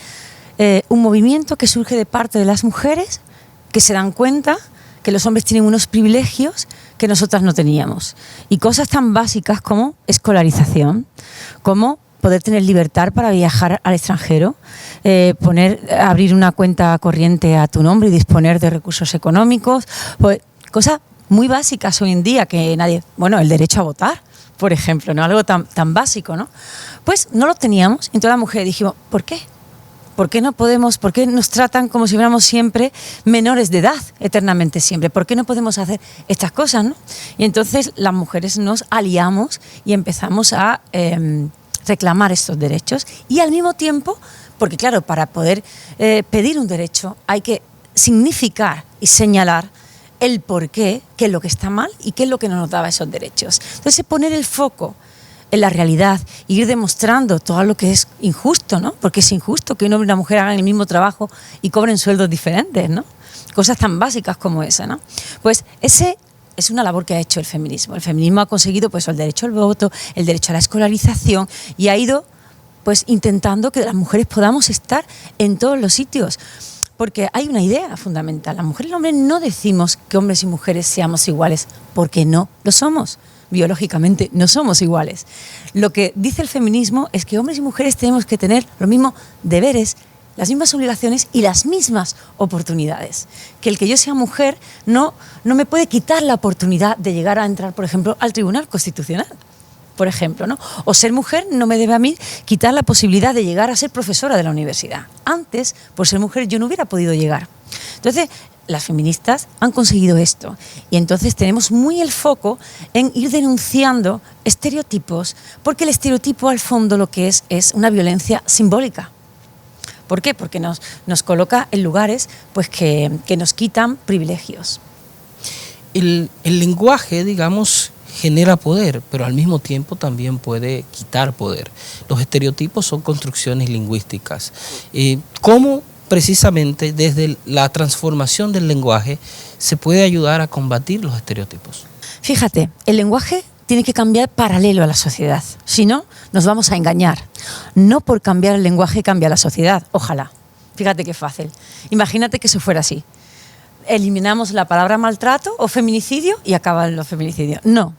un movimiento que surge de parte de las mujeres que se dan cuenta que los hombres tienen unos privilegios que nosotras no teníamos. Y cosas tan básicas como escolarización, como poder tener libertad para viajar al extranjero, abrir una cuenta corriente a tu nombre y disponer de recursos económicos, pues, cosas muy básicas hoy en día que nadie... Bueno, el derecho a votar, por ejemplo, ¿no? Algo tan básico, ¿no? Pues no lo teníamos, entonces las mujeres dijimos, ¿por qué? ¿Por qué no podemos, por qué nos tratan como si fuéramos siempre menores de edad, eternamente siempre? ¿Por qué no podemos hacer estas cosas, no? Y entonces las mujeres nos aliamos y empezamos a reclamar estos derechos y al mismo tiempo, porque claro, para poder pedir un derecho hay que significar y señalar el por qué es lo que está mal y qué es lo que no nos daba esos derechos. Entonces poner el foco en la realidad e ir demostrando todo lo que es injusto, ¿no? Porque es injusto que un hombre y una mujer hagan el mismo trabajo y cobren sueldos diferentes, ¿no? Cosas tan básicas como esa, ¿no? Pues ese es una labor que ha hecho el feminismo. El feminismo ha conseguido pues el derecho al voto, el derecho a la escolarización y ha ido pues intentando que las mujeres podamos estar en todos los sitios. Porque hay una idea fundamental. Las mujeres y los hombres no decimos que hombres y mujeres seamos iguales, porque no lo somos. Biológicamente no somos iguales. Lo que dice el feminismo es que hombres y mujeres tenemos que tener los mismos deberes, las mismas obligaciones y las mismas oportunidades. Que el que yo sea mujer no me puede quitar la oportunidad de llegar a entrar, por ejemplo, al Tribunal Constitucional. por ejemplo, ¿no? O ser mujer no me debe a mí quitar la posibilidad de llegar a ser profesora de la universidad. Antes, por ser mujer, yo no hubiera podido llegar. Entonces, las feministas han conseguido esto y entonces tenemos muy el foco en ir denunciando estereotipos, porque el estereotipo al fondo lo que es una violencia simbólica. ¿Por qué? Porque nos coloca en lugares pues, que nos quitan privilegios. El lenguaje, digamos, genera poder, pero al mismo tiempo también puede quitar poder. Los estereotipos son construcciones lingüísticas. ¿Cómo precisamente desde la transformación del lenguaje se puede ayudar a combatir los estereotipos? Fíjate, el lenguaje tiene que cambiar paralelo a la sociedad, si no, nos vamos a engañar. No por cambiar el lenguaje cambia la sociedad, ojalá. Fíjate qué fácil. Imagínate que eso fuera así. Eliminamos la palabra maltrato o feminicidio y acaban los feminicidios. No,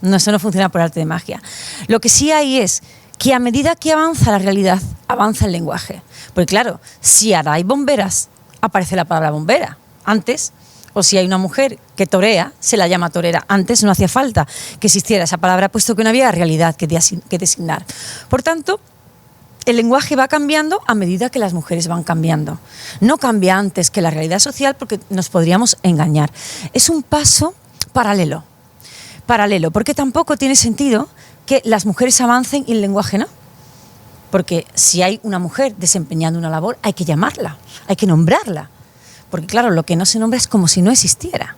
eso no funciona por arte de magia. Lo que sí hay es que a medida que avanza la realidad, avanza el lenguaje. Porque claro, si ahora hay bomberas, aparece la palabra bombera. Antes, o si hay una mujer que torea, se la llama torera. Antes no hacía falta que existiera esa palabra, puesto que no había realidad que designar. Por tanto, el lenguaje va cambiando a medida que las mujeres van cambiando. No cambia antes que la realidad social porque nos podríamos engañar. Es un paso paralelo, porque tampoco tiene sentido que las mujeres avancen y el lenguaje no. Porque si hay una mujer desempeñando una labor, hay que llamarla, hay que nombrarla. Porque claro, lo que no se nombra es como si no existiera.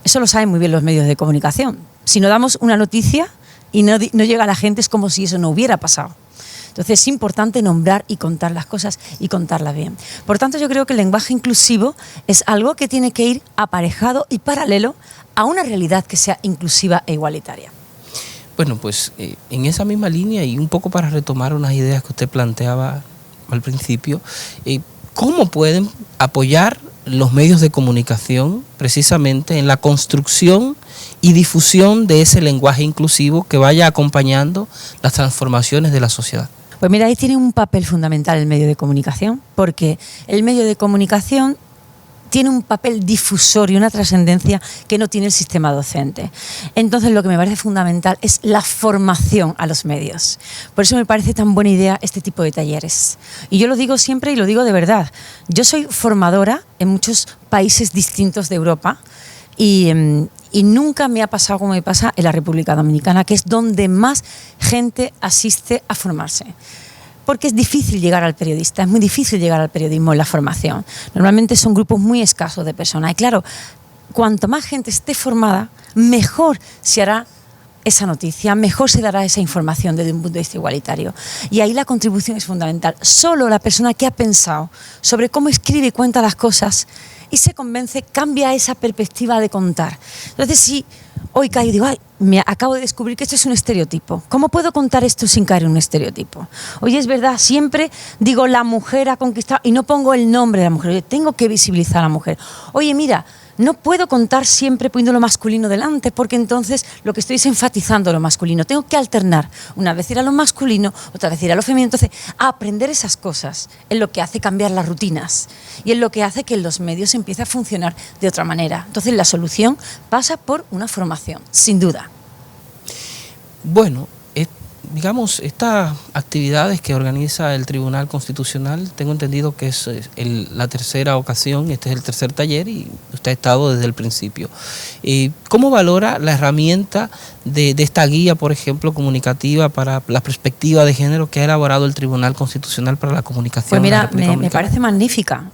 Eso lo saben muy bien los medios de comunicación. Si no damos una noticia y no llega a la gente, es como si eso no hubiera pasado. Entonces es importante nombrar y contar las cosas y contarlas bien. Por tanto, yo creo que el lenguaje inclusivo es algo que tiene que ir aparejado y paralelo a una realidad que sea inclusiva e igualitaria. Bueno, pues en esa misma línea y un poco para retomar unas ideas que usted planteaba al principio, ¿cómo pueden apoyar los medios de comunicación precisamente en la construcción y difusión de ese lenguaje inclusivo que vaya acompañando las transformaciones de la sociedad? Pues mira, ahí tiene un papel fundamental el medio de comunicación, porque el medio de comunicación tiene un papel difusor y una trascendencia que no tiene el sistema docente. Entonces, lo que me parece fundamental es la formación a los medios. Por eso me parece tan buena idea este tipo de talleres. Y yo lo digo siempre y lo digo de verdad. Yo soy formadora en muchos países distintos de Europa y nunca me ha pasado como me pasa en la República Dominicana, que es donde más gente asiste a formarse. Porque es difícil llegar al periodista, es muy difícil llegar al periodismo en la formación. Normalmente son grupos muy escasos de personas. Y claro, cuanto más gente esté formada, mejor se hará esa noticia, mejor se dará esa información desde un punto de vista igualitario. Y ahí la contribución es fundamental. Solo la persona que ha pensado sobre cómo escribe y cuenta las cosas y se convence, cambia esa perspectiva de contar. Entonces, si hoy caigo y digo, ay, me acabo de descubrir que esto es un estereotipo. ¿Cómo puedo contar esto sin caer en un estereotipo? Oye, es verdad, siempre digo la mujer ha conquistado y no pongo el nombre de la mujer. Oye, tengo que visibilizar a la mujer. Oye, mira, no puedo contar siempre poniendo lo masculino delante, porque entonces lo que estoy es enfatizando lo masculino. Tengo que alternar. Una vez ir a lo masculino, otra vez ir a lo femenino. Entonces, aprender esas cosas es lo que hace cambiar las rutinas y es lo que hace que los medios empiecen a funcionar de otra manera. Entonces, la solución pasa por una formación, sin duda. Bueno, digamos, estas actividades que organiza el Tribunal Constitucional, tengo entendido que es la tercera ocasión, este es el tercer taller y usted ha estado desde el principio. ¿Cómo valora la herramienta de esta guía, por ejemplo, comunicativa para la perspectiva de género que ha elaborado el Tribunal Constitucional para la Comunicación? Pues mira, me parece magnífica.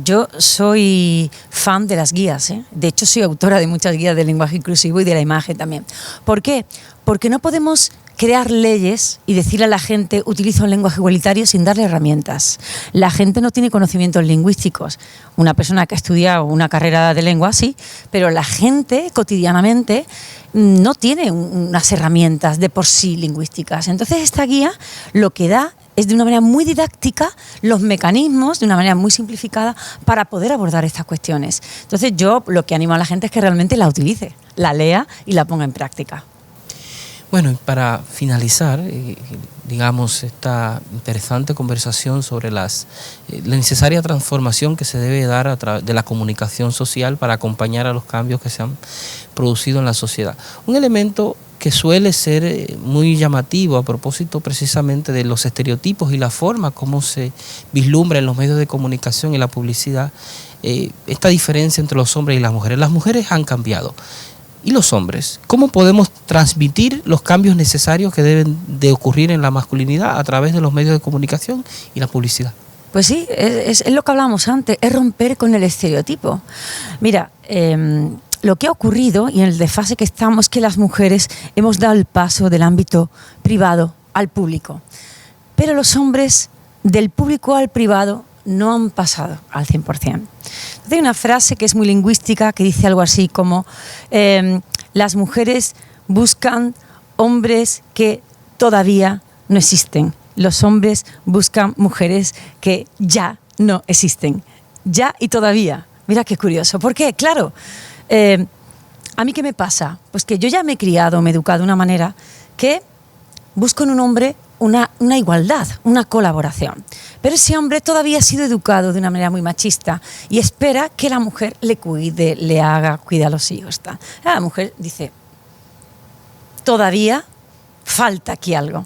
Yo soy fan de las guías, ¿eh? De hecho, soy autora de muchas guías del lenguaje inclusivo y de la imagen también. ¿Por qué? Porque no podemos crear leyes y decirle a la gente utiliza un lenguaje igualitario sin darle herramientas. La gente no tiene conocimientos lingüísticos. Una persona que ha estudiado una carrera de lengua, sí, pero la gente cotidianamente no tiene unas herramientas de por sí lingüísticas. Entonces esta guía lo que da es de una manera muy didáctica los mecanismos, de una manera muy simplificada, para poder abordar estas cuestiones. Entonces yo lo que animo a la gente es que realmente la utilice, la lea y la ponga en práctica. Bueno, y para finalizar, digamos, esta interesante conversación sobre la necesaria transformación que se debe dar a través de la comunicación social para acompañar a los cambios que se han producido en la sociedad. Un elemento que suele ser muy llamativo a propósito precisamente de los estereotipos y la forma como se vislumbra en los medios de comunicación y la publicidad esta diferencia entre los hombres y las mujeres. Las mujeres han cambiado. ¿Y los hombres? ¿Cómo podemos transmitir los cambios necesarios que deben de ocurrir en la masculinidad a través de los medios de comunicación y la publicidad? Pues sí, es lo que hablábamos antes, es romper con el estereotipo. Mira, lo que ha ocurrido y en el desfase que estamos es que las mujeres hemos dado el paso del ámbito privado al público. Pero los hombres del público al privado no han pasado al 100%. Hay una frase que es muy lingüística que dice algo así como las mujeres buscan hombres que todavía no existen. Los hombres buscan mujeres que ya no existen. Ya y todavía. Mira qué curioso. ¿Por qué? Claro, ¿a mí qué me pasa? Pues que yo ya me he criado, me he educado de una manera que busco en un hombre una igualdad, una colaboración. Pero ese hombre todavía ha sido educado de una manera muy machista y espera que la mujer le cuide, le haga, cuide a los hijos. La mujer dice, todavía falta aquí algo.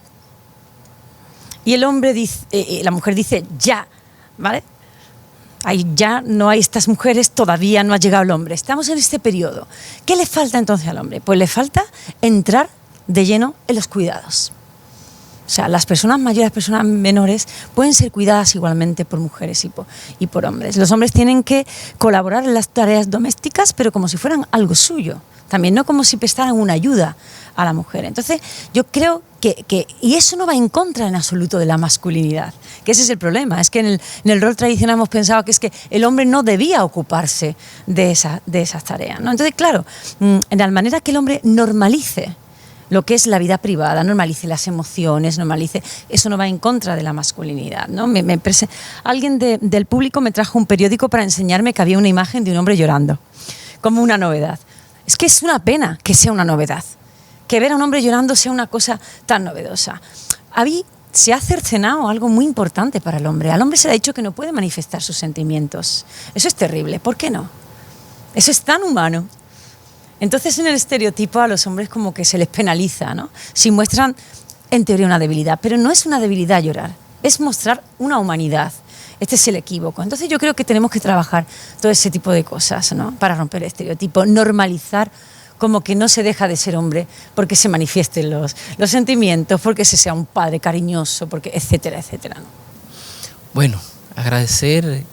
Y el hombre dice, la mujer dice, ya, ¿vale? Ahí ya no hay estas mujeres, todavía no ha llegado el hombre. Estamos en este periodo. ¿Qué le falta entonces al hombre? Pues le falta entrar de lleno en los cuidados. O sea, las personas mayores, las personas menores pueden ser cuidadas igualmente por mujeres y por hombres. Los hombres tienen que colaborar en las tareas domésticas, pero como si fueran algo suyo. También no como si prestaran una ayuda a la mujer. Entonces, yo creo y eso no va en contra en absoluto de la masculinidad, que ese es el problema. Es que en el rol tradicional hemos pensado que es que el hombre no debía ocuparse de esas tareas, ¿no? Entonces, claro, en la manera que el hombre normalice lo que es la vida privada, normalice las emociones, normalice, eso no va en contra de la masculinidad, ¿no? Alguien del público me trajo un periódico para enseñarme que había una imagen de un hombre llorando, como una novedad. Es que es una pena que sea una novedad, que ver a un hombre llorando sea una cosa tan novedosa. Se ha cercenado algo muy importante para el hombre. Al hombre se le ha dicho que no puede manifestar sus sentimientos. Eso es terrible. ¿Por qué no? Eso es tan humano. Entonces, en el estereotipo a los hombres como que se les penaliza, ¿no? Si muestran, en teoría, una debilidad. Pero no es una debilidad llorar, es mostrar una humanidad. Este es el equívoco. Entonces yo creo que tenemos que trabajar todo ese tipo de cosas, ¿no? Para romper el estereotipo, normalizar como que no se deja de ser hombre porque se manifiesten los sentimientos, porque se sea un padre cariñoso, porque etcétera, etcétera, ¿no? Bueno, agradecer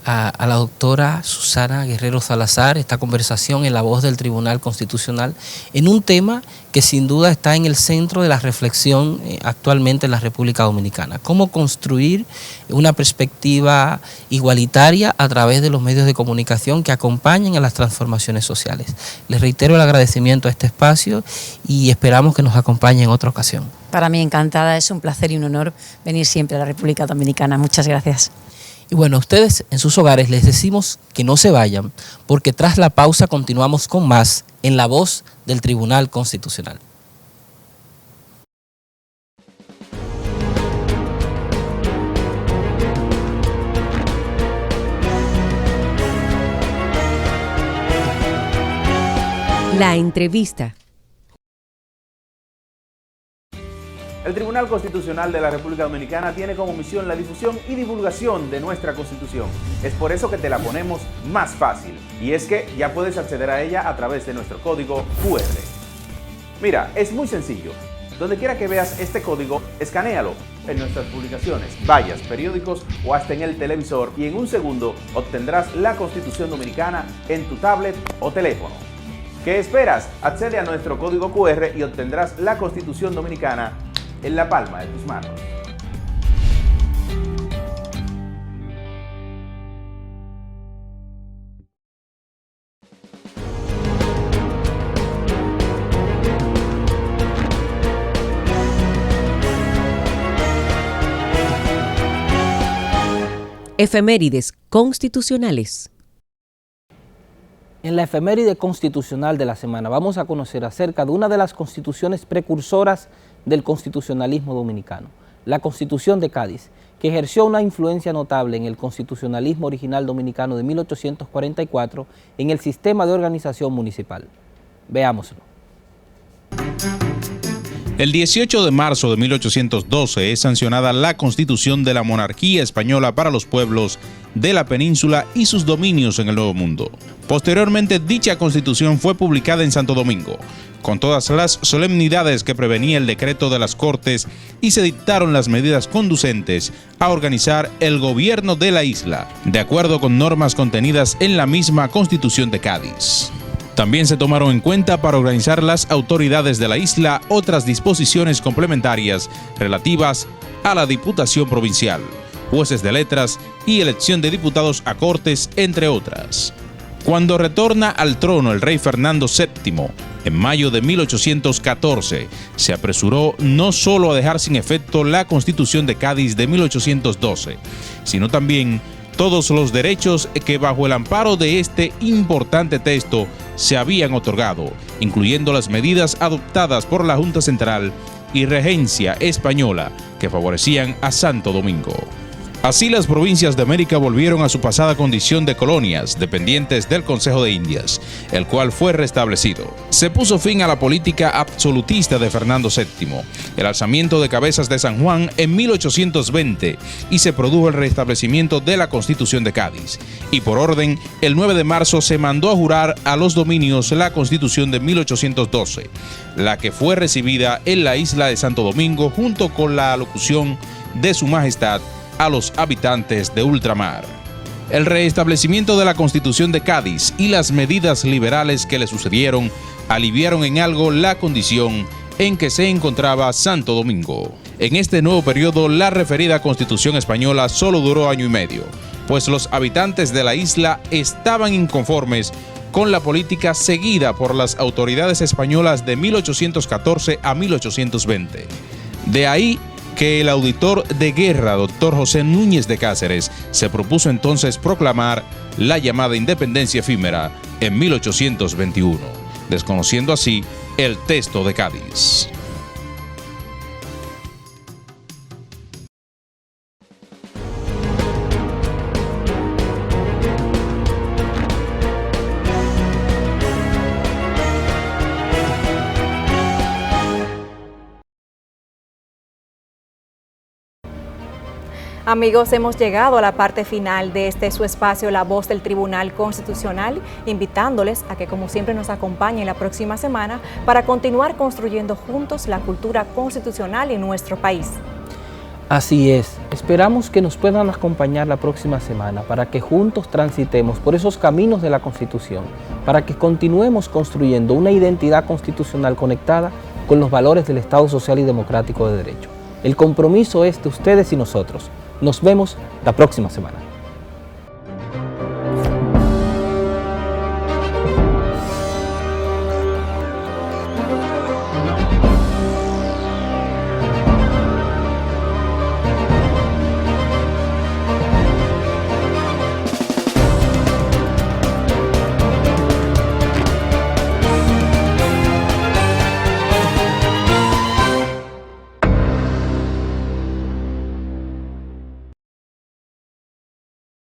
a la doctora Susana Guerrero Salazar esta conversación en La Voz del Tribunal Constitucional en un tema que sin duda está en el centro de la reflexión actualmente en la República Dominicana. Cómo construir una perspectiva igualitaria a través de los medios de comunicación que acompañen a las transformaciones sociales. Les reitero el agradecimiento a este espacio y esperamos que nos acompañe en otra ocasión. Para mí encantada, es un placer y un honor venir siempre a la República Dominicana. Muchas gracias. Y bueno, a ustedes en sus hogares les decimos que no se vayan, porque tras la pausa continuamos con más en La Voz del Tribunal Constitucional. La entrevista. El Tribunal Constitucional de la República Dominicana tiene como misión la difusión y divulgación de nuestra Constitución. Es por eso que te la ponemos más fácil. Y es que ya puedes acceder a ella a través de nuestro código QR. Mira, es muy sencillo. Donde quiera que veas este código, escanéalo en nuestras publicaciones, vallas, periódicos o hasta en el televisor y en un segundo obtendrás la Constitución Dominicana en tu tablet o teléfono. ¿Qué esperas? Accede a nuestro código QR y obtendrás la Constitución Dominicana en la palma de tus manos. Efemérides constitucionales. En la efeméride constitucional de la semana vamos a conocer acerca de una de las constituciones precursoras del constitucionalismo dominicano, la Constitución de Cádiz, que ejerció una influencia notable en el constitucionalismo original dominicano de 1844 en el sistema de organización municipal. Veámoslo. El 18 de marzo de 1812 es sancionada la Constitución de la Monarquía Española para los pueblos de la península y sus dominios en el Nuevo Mundo. Posteriormente, dicha Constitución fue publicada en Santo Domingo, con todas las solemnidades que prevenía el decreto de las Cortes, y se dictaron las medidas conducentes a organizar el gobierno de la isla, de acuerdo con normas contenidas en la misma Constitución de Cádiz. También se tomaron en cuenta para organizar las autoridades de la isla otras disposiciones complementarias relativas a la Diputación Provincial, jueces de letras y elección de diputados a Cortes, entre otras. Cuando retorna al trono el rey Fernando VII, en mayo de 1814, se apresuró no solo a dejar sin efecto la Constitución de Cádiz de 1812, sino también todos los derechos que bajo el amparo de este importante texto se habían otorgado, incluyendo las medidas adoptadas por la Junta Central y Regencia Española que favorecían a Santo Domingo. Así, las provincias de América volvieron a su pasada condición de colonias dependientes del Consejo de Indias, el cual fue restablecido. Se puso fin a la política absolutista de Fernando VII, el alzamiento de Cabezas de San Juan en 1820, y se produjo el restablecimiento de la Constitución de Cádiz. Y por orden, el 9 de marzo se mandó a jurar a los dominios la Constitución de 1812, la que fue recibida en la isla de Santo Domingo junto con la alocución de Su Majestad a los habitantes de ultramar. El restablecimiento de la Constitución de Cádiz y las medidas liberales que le sucedieron aliviaron en algo la condición en que se encontraba Santo Domingo. En este nuevo periodo, la referida Constitución española solo duró año y medio, pues los habitantes de la isla estaban inconformes con la política seguida por las autoridades españolas de 1814 a 1820. De ahí que el auditor de guerra, doctor José Núñez de Cáceres, se propuso entonces proclamar la llamada independencia efímera en 1821, desconociendo así el texto de Cádiz. Amigos, hemos llegado a la parte final de su espacio La Voz del Tribunal Constitucional, invitándoles a que como siempre nos acompañen la próxima semana para continuar construyendo juntos la cultura constitucional en nuestro país. Así es, esperamos que nos puedan acompañar la próxima semana para que juntos transitemos por esos caminos de la Constitución, para que continuemos construyendo una identidad constitucional conectada con los valores del Estado social y democrático de derecho. El compromiso es de ustedes y nosotros. Nos vemos la próxima semana.